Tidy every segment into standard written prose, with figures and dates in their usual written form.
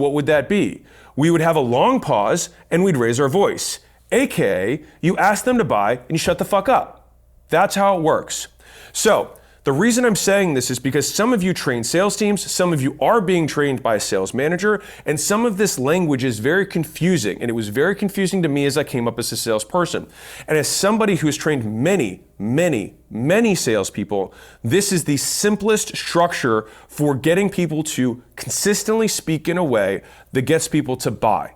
What would that be? We would have a long pause and we'd raise our voice. AKA, you ask them to buy and you shut the fuck up. That's how it works. So, the reason I'm saying this is because some of you train sales teams, some of you are being trained by a sales manager, and some of this language is very confusing. And it was very confusing to me as I came up as a salesperson. And as somebody who has trained many salespeople, this is the simplest structure for getting people to consistently speak in a way that gets people to buy.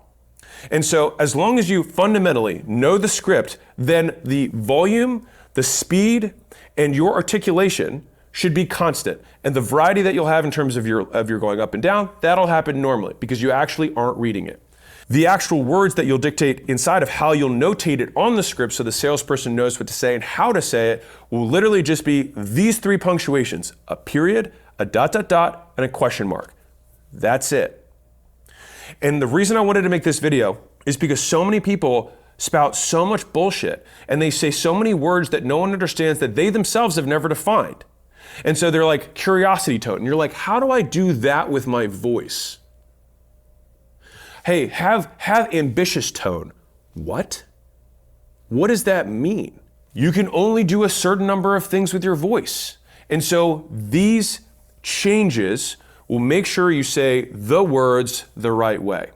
And so as long as you fundamentally know the script, then the volume, the speed, and your articulation should be constant. And the variety that you'll have in terms of your going up and down, that'll happen normally because you actually aren't reading it. The actual words that you'll dictate inside of how you'll notate it on the script so the salesperson knows what to say and how to say it will literally just be these 3 punctuations: a period, a ... and a question mark. That's it. And the reason I wanted to make this video is because so many people spout so much bullshit and they say so many words that no one understands that they themselves have never defined. And so they're like curiosity tone. And you're like, how do I do that with my voice? Hey, have ambitious tone. What? What does that mean? You can only do a certain number of things with your voice. And so these changes will make sure you say the words the right way.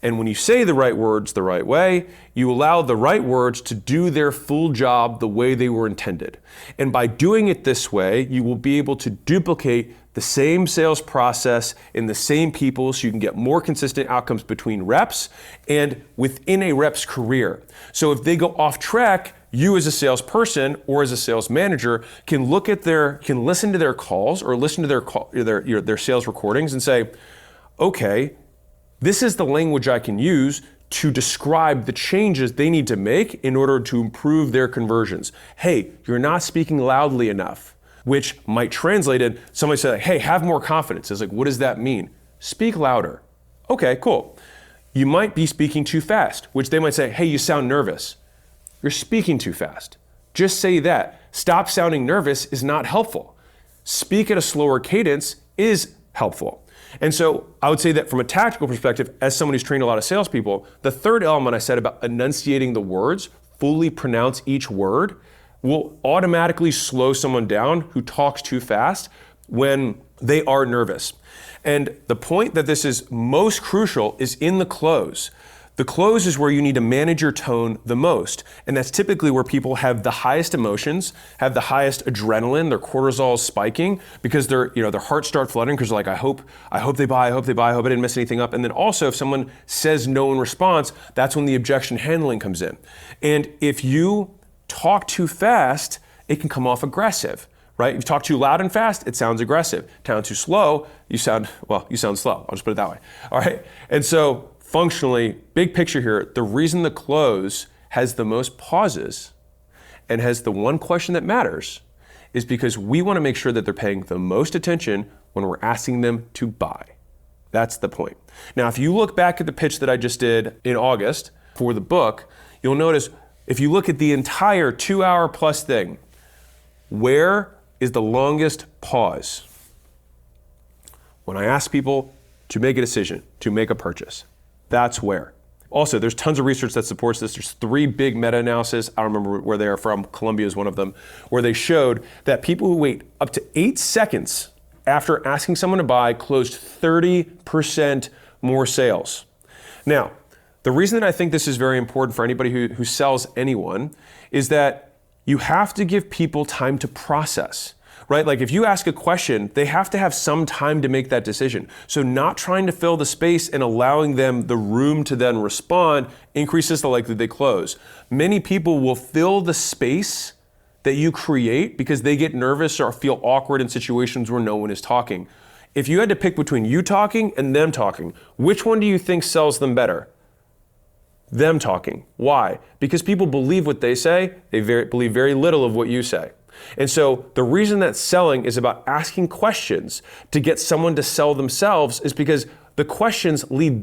And when you say the right words the right way, you allow the right words to do their full job the way they were intended. And by doing it this way, you will be able to duplicate the same sales process in the same people so you can get more consistent outcomes between reps and within a rep's career. So if they go off track, you as a salesperson or as a sales manager can listen to their calls or listen to their sales recordings and say, okay, this is the language I can use to describe the changes they need to make in order to improve their conversions. Hey, you're not speaking loudly enough, which might translate in somebody say, hey, have more confidence. It's like, what does that mean? Speak louder. Okay, cool. You might be speaking too fast, which they might say, hey, you sound nervous. You're speaking too fast. Just say that. Stop sounding nervous is not helpful. Speak at a slower cadence is helpful. And so I would say that from a tactical perspective, as someone who's trained a lot of salespeople, the third element I said about enunciating the words, fully pronounce each word, will automatically slow someone down who talks too fast when they are nervous. And the point that this is most crucial is in the close. The close is where you need to manage your tone the most. And that's typically where people have the highest emotions, have the highest adrenaline, their cortisol is spiking because their hearts start fluttering because they're like, I hope they buy, I hope I didn't mess anything up. And then also if someone says no in response, that's when the objection handling comes in. And if you talk too fast, it can come off aggressive, right? If you talk too loud and fast, it sounds aggressive. Sound too slow, you sound slow. I'll just put it that way. All right. And so functionally, big picture here, the reason the close has the most pauses and has the one question that matters is because we want to make sure that they're paying the most attention when we're asking them to buy. That's the point. Now, if you look back at the pitch that I just did in August for the book, you'll notice if you look at the entire 2-hour plus thing, where is the longest pause? When I ask people to make a decision, to make a purchase. That's where. Also, there's tons of research that supports this. There's 3 big meta-analyses. I don't remember where they are from. Columbia is one of them, where they showed that people who wait up to 8 seconds after asking someone to buy closed 30% more sales. Now, the reason that I think this is very important for anybody who sells anyone is that you have to give people time to process. Right? Like if you ask a question, they have to have some time to make that decision. So not trying to fill the space and allowing them the room to then respond increases the likelihood they close. Many people will fill the space that you create because they get nervous or feel awkward in situations where no one is talking. If you had to pick between you talking and them talking, which one do you think sells them better? Them talking. Why? Because people believe what they say, they believe very little of what you say. And so the reason that selling is about asking questions to get someone to sell themselves is because the questions lead